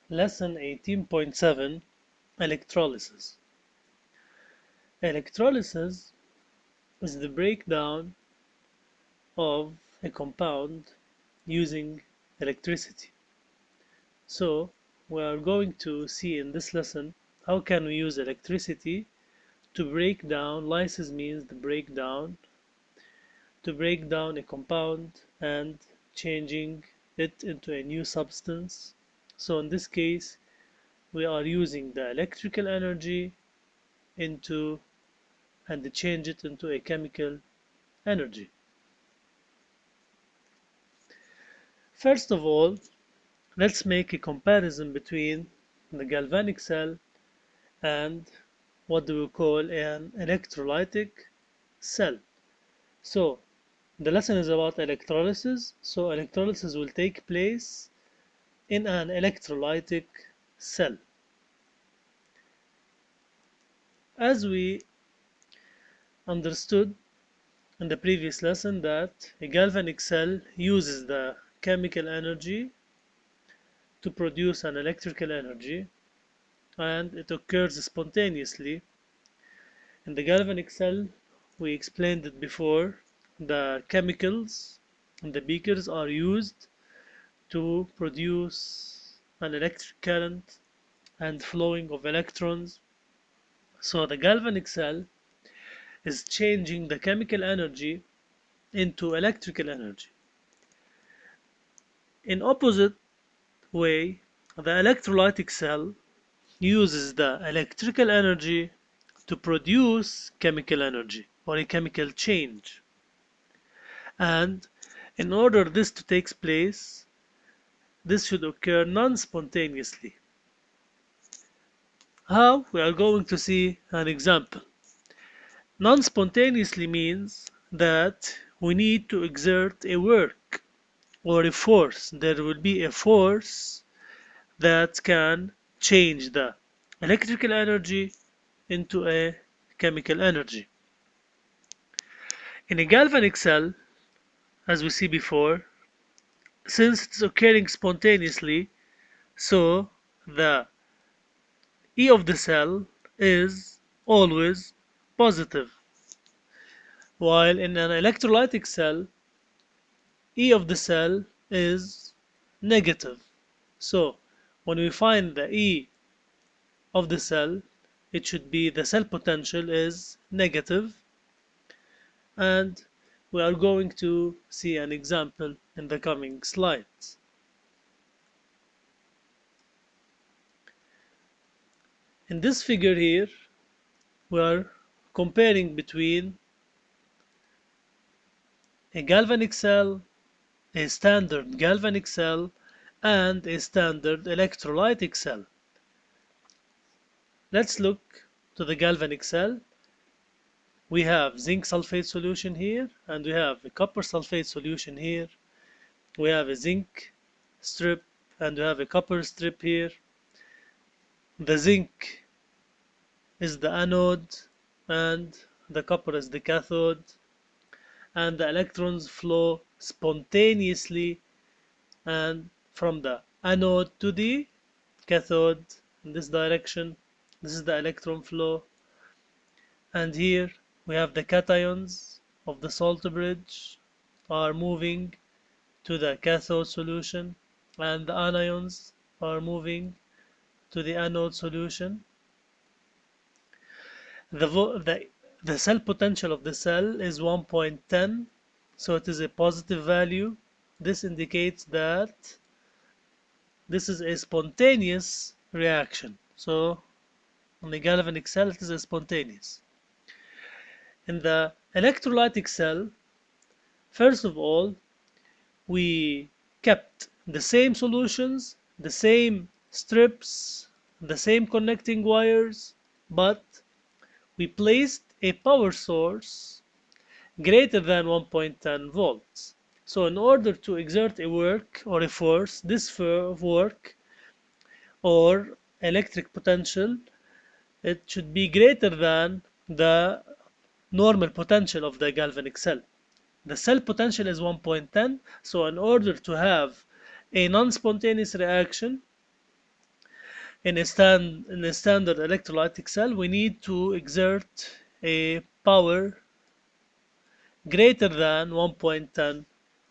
Lesson 18.7 Electrolysis. Electrolysis is the breakdown of a compound using electricity. So we are going to see in this lesson how can we use electricity to break down. Lysis means the breakdown, to break down a compound and changing it into a new substance. So in this case we are using the electrical energy into and change it into a chemical energy. First of all, let's make a comparison between the galvanic cell and what do we call an electrolytic cell. So the lesson is about electrolysis. So electrolysis will take place in an electrolytic cell. As we understood in the previous lesson that a galvanic cell uses the chemical energy to produce an electrical energy, and it occurs spontaneously. In the galvanic cell, we explained it before, the chemicals in the beakers are used to produce an electric current and flowing of electrons. So the galvanic cell is changing the chemical energy into electrical energy. In opposite way, the electrolytic cell uses the electrical energy to produce chemical energy or a chemical change. And in order this to take place, this should occur non-spontaneously. How? We are going to see an example. Non-spontaneously means that we need to exert a work or a force. There will be a force that can change the electrical energy into a chemical energy. In a galvanic cell, as we see before, since it's occurring spontaneously, so the E of the cell is always positive, while in an electrolytic cell, E of the cell is negative. So when we find the E of the cell, it should be the cell potential is negative, and we are going to see an example in the coming slides. In this figure here, we are comparing between a galvanic cell, a standard galvanic cell, and a standard electrolytic cell. Let's look to the galvanic cell. We have zinc sulfate solution here, and we have a copper sulfate solution here. We have a zinc strip, and we have a copper strip here. The zinc is the anode, and the copper is the cathode, and the electrons flow spontaneously and from the anode to the cathode in this direction. This is the electron flow, and here we have the cations of the salt bridge are moving to the cathode solution, and the anions are moving to the anode solution. The cell potential of the cell is 1.10, so it is a positive value. This indicates that this is a spontaneous reaction. So on the galvanic cell, it is a spontaneous. In the electrolytic cell, first of all, we kept the same solutions, the same strips, the same connecting wires, but we placed a power source greater than 1.10 volts. So in order to exert a work or a force, this work or electric potential, it should be greater than the normal potential of the galvanic cell. The cell potential is 1.10, so in order to have a non-spontaneous reaction, in a standard electrolytic cell, we need to exert a power greater than 1.10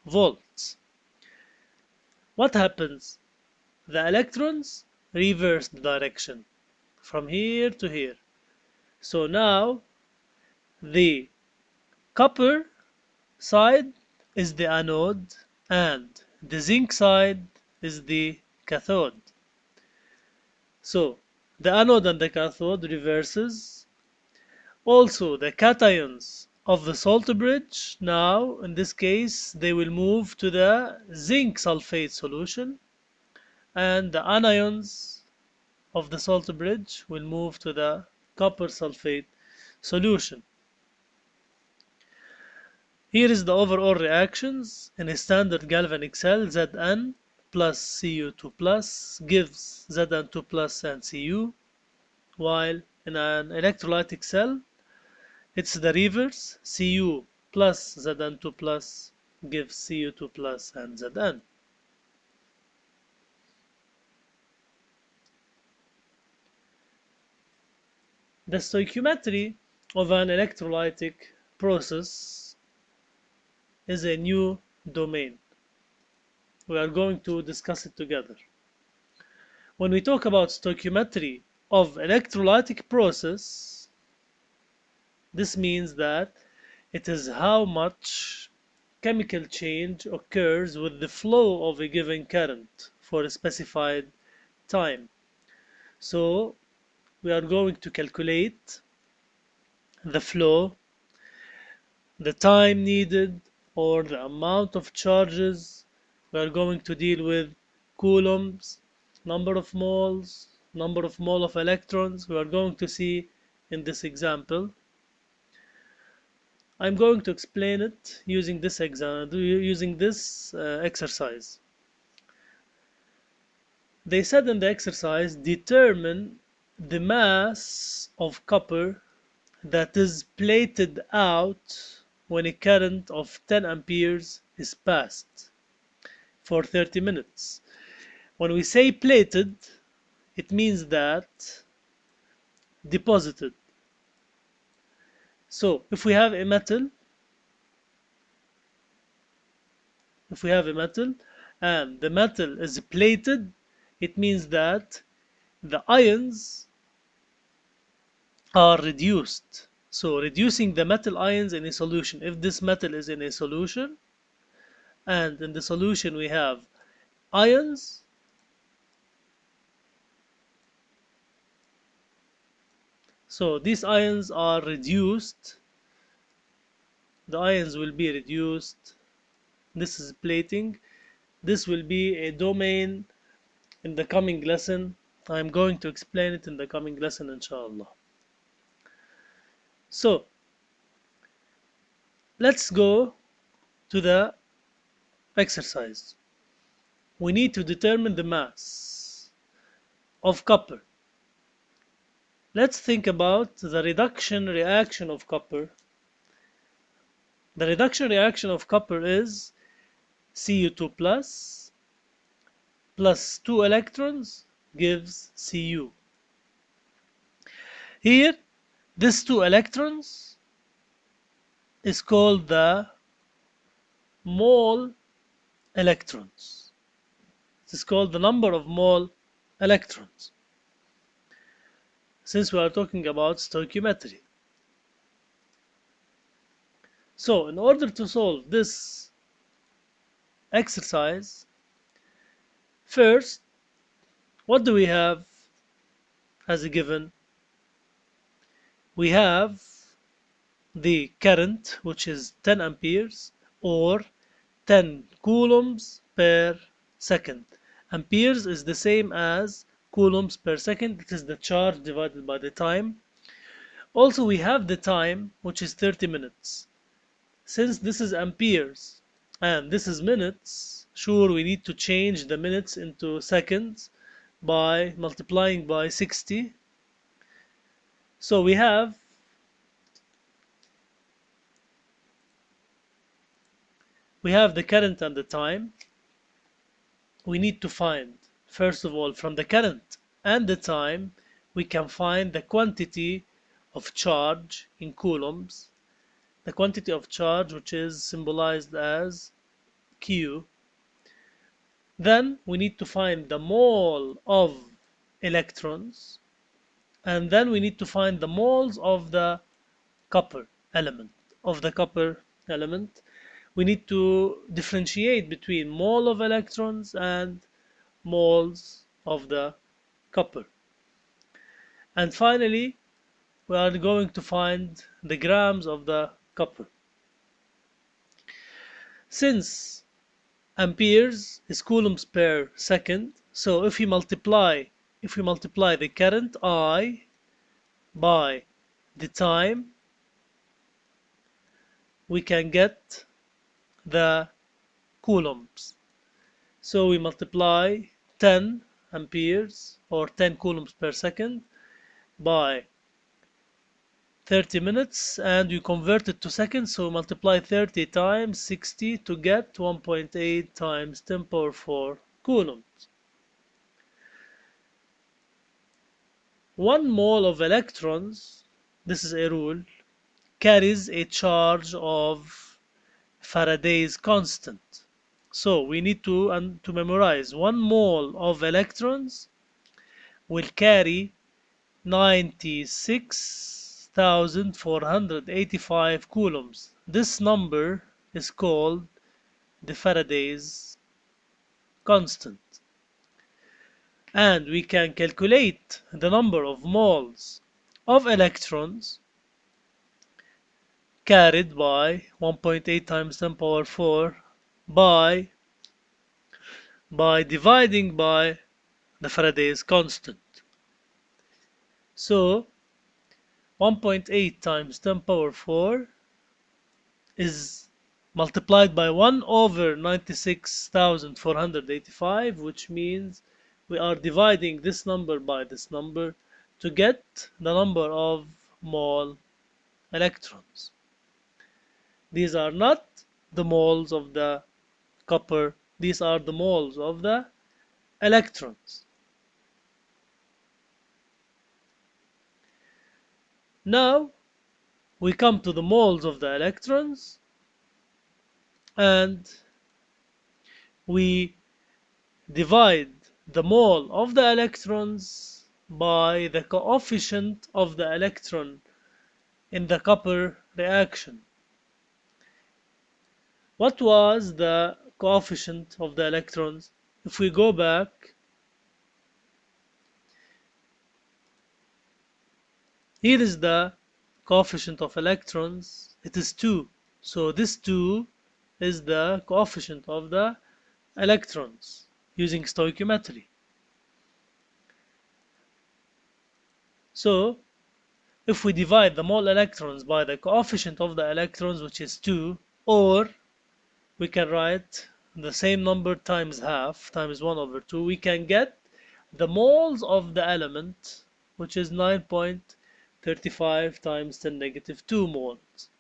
volts. What happens? The electrons reverse the direction from here to here. So now the copper side is the anode and the zinc side is the cathode. So the anode and the cathode reverses. Also the cations of the salt bridge, now in this case they will move to the zinc sulfate solution, and the anions of the salt bridge will move to the copper sulfate solution. Here is the overall reactions. In a standard galvanic cell, Zn plus Cu2 plus gives Zn2 plus and Cu, while in an electrolytic cell, it's the reverse. Cu plus Zn2 plus gives Cu2 plus and Zn. The stoichiometry of an electrolytic process is a new domain. We are going to discuss it together. When we talk about stoichiometry of electrolytic process, this means that it is how much chemical change occurs with the flow of a given current for a specified time. So we are going to calculate the flow, the time needed, or the amount of charges. We are going to deal with coulombs, number of moles of electrons. We are going to see in this example. I'm going to explain it using this exercise. They said in the exercise, determine the mass of copper that is plated out when a current of 10 amperes is passed for 30 minutes. When we say plated, it means that deposited. So if we have a metal and the metal is plated, it means that the ions are reduced. So reducing the metal ions in a solution. If this metal is in a solution and in the solution we have ions, so these ions are reduced. The ions will be reduced. This is plating. This will be a domain in the coming lesson. I'm going to explain it in the coming lesson, inshallah. So let's go to the exercise. We need to determine the mass of copper. Let's think about the reduction reaction of copper. The reduction reaction of copper is Cu2 plus 2 electrons gives Cu. Here, this 2 electrons is called the mole electrons. It is called the number of mole electrons, since we are talking about stoichiometry. So in order to solve this exercise, first, what do we have as a given? We have the current, which is 10 amperes or 10 coulombs per second. Amperes is the same as coulombs per second. It is the charge divided by the time. Also, we have the time, which is 30 minutes. Since this is amperes and this is minutes, sure, we need to change the minutes into seconds by multiplying by 60. So we have the current and the time. We need to find, first of all, from the current, and the time, we can find the quantity of charge in coulombs, the quantity of charge which is symbolized as Q. Then we need to find the mole of electrons, and then we need to find the moles of the copper element. We need to differentiate between mole of electrons and moles of the copper. And finally, we are going to find the grams of the copper. Since amperes is coulombs per second, so if we multiply the current I by the time, we can get the coulombs. So we multiply 10 amperes or 10 coulombs per second by 30 minutes, and you convert it to seconds, so multiply 30 times 60 to get 1.8 times 10 power 4 coulombs. 1 mole of electrons, this is a rule, carries a charge of Faraday's constant. So we need to memorize 1 mole of electrons will carry 96,485 coulombs. This number is called the Faraday's constant. And we can calculate the number of moles of electrons carried by 1.8 times 10 power 4 by dividing by the Faraday's constant. So 1.8 times 10 power 4 is multiplied by 1 over 96,485, which means we are dividing this number by this number to get the number of mole electrons. These are not the moles of the copper, these are the moles of the electrons. Now we come to the moles of the electrons, and we divide the mole of the electrons by the coefficient of the electron in the copper reaction. What was the coefficient of the electrons? If we go back, here is the coefficient of electrons. It is 2. So this 2 is the coefficient of the electrons using stoichiometry. So if we divide the mole electrons by the coefficient of the electrons, which is 2, or we can write the same number times half, times 1 over 2, we can get the moles of the element, which is 9.35 times 10 negative 2 moles.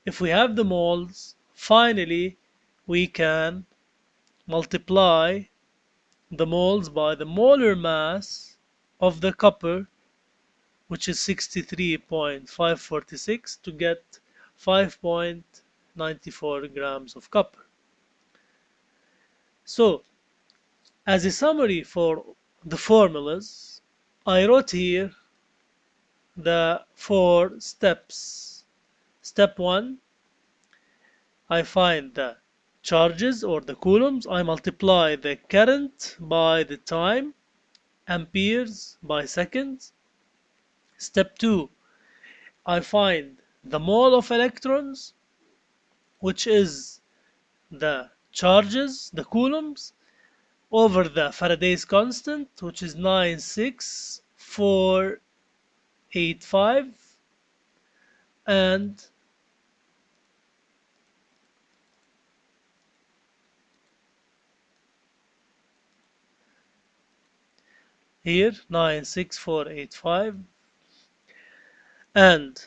If we have the moles, finally we can multiply the moles by the molar mass of the copper, which is 63.546, to get 5.94 grams of copper. So, as a summary for the formulas, I wrote here the 4 steps. Step 1, I find the charges or the coulombs. I multiply the current by the time, amperes by seconds. Step 2, I find the mole of electrons, which is the charges, the coulombs, over the Faraday's constant, which is 96485, and here 96485. And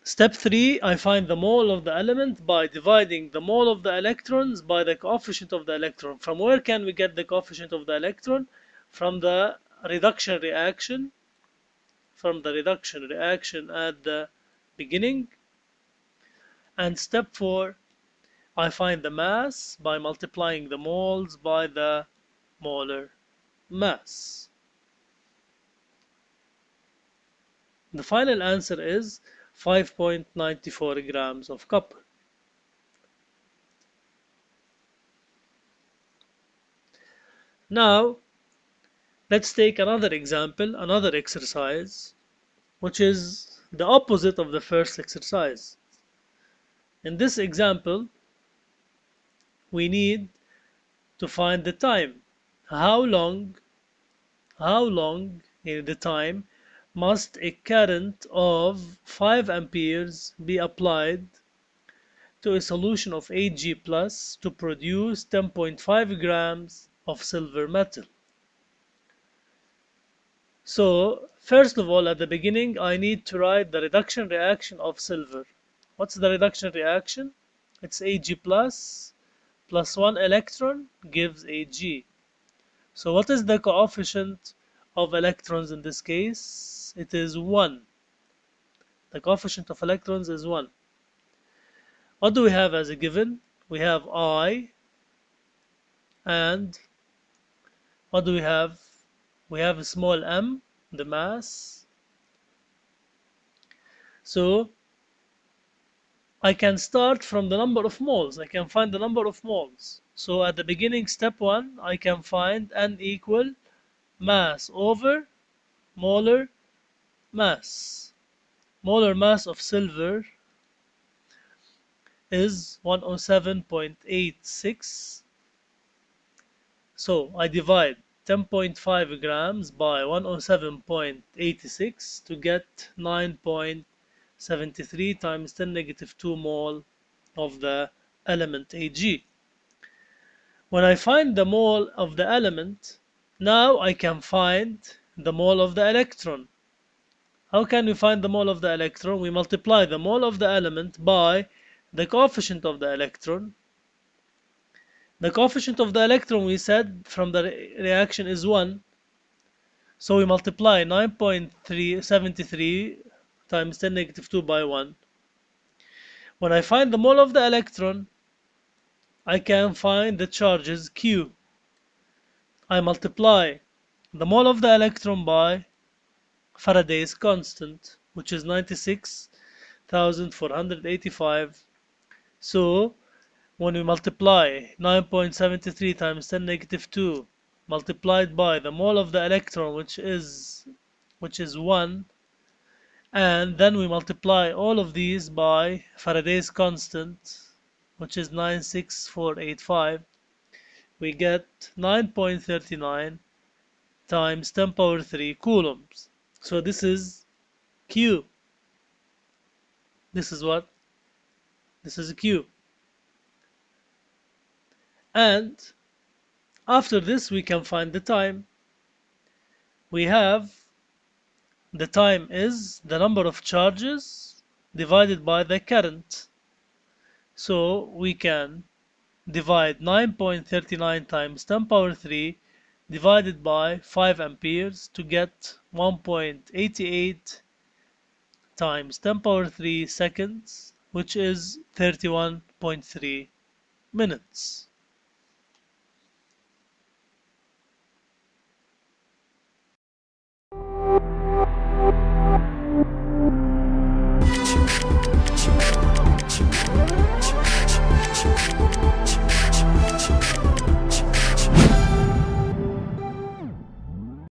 step 3, I find the mole of the element by dividing the mole of the electrons by the coefficient of the electron. From where can we get the coefficient of the electron? From the reduction reaction, from the reduction reaction at the beginning. And step 4, I find the mass by multiplying the moles by the molar mass. The final answer is 5.94 grams of copper. Now, let's take another example, another exercise, which is the opposite of the first exercise. In this example, we need to find the time. How long the time must a current of 5 amperes be applied to a solution of Ag plus to produce 10.5 grams of silver metal. So, first of all, at the beginning, I need to write the reduction reaction of silver. What's the reduction reaction? It's Ag plus 1 electron gives Ag. So what is the coefficient of electrons in this case? It is 1. The coefficient of electrons is 1. What do we have as a given? We have I, and what do we have? We have a small m, the mass. So I can start from the number of moles. I can find the number of moles. So at the beginning, step 1, I can find N equal mass over molar mass. Molar mass of silver is 107.86. So I divide 10.5 grams by 107.86 to get 9.73 times 10 negative 2 mole of the element Ag. When I find the mole of the element, now I can find the mole of the electron. How can we find the mole of the electron? We multiply the mole of the element by the coefficient of the electron. The coefficient of the electron, we said, from the reaction is 1. So we multiply 9.373 times 10 negative 2 by 1. When I find the mole of the electron, I can find the charges Q. I multiply the mole of the electron by Faraday's constant, which is 96,485. So when we multiply 9.73 times 10 negative 2 multiplied by the mole of the electron, which is 1, and then we multiply all of these by Faraday's constant, which is 96485, we get 9.39 times 10 power 3 coulombs. So this is Q. This is what? This is Q. And after this, we can find the time. We have the time is the number of charges divided by the current. So we can divide 9.39 times 10 power 3 divided by 5 amperes to get 1.88 times 10 power 3 seconds, which is 31.3 minutes.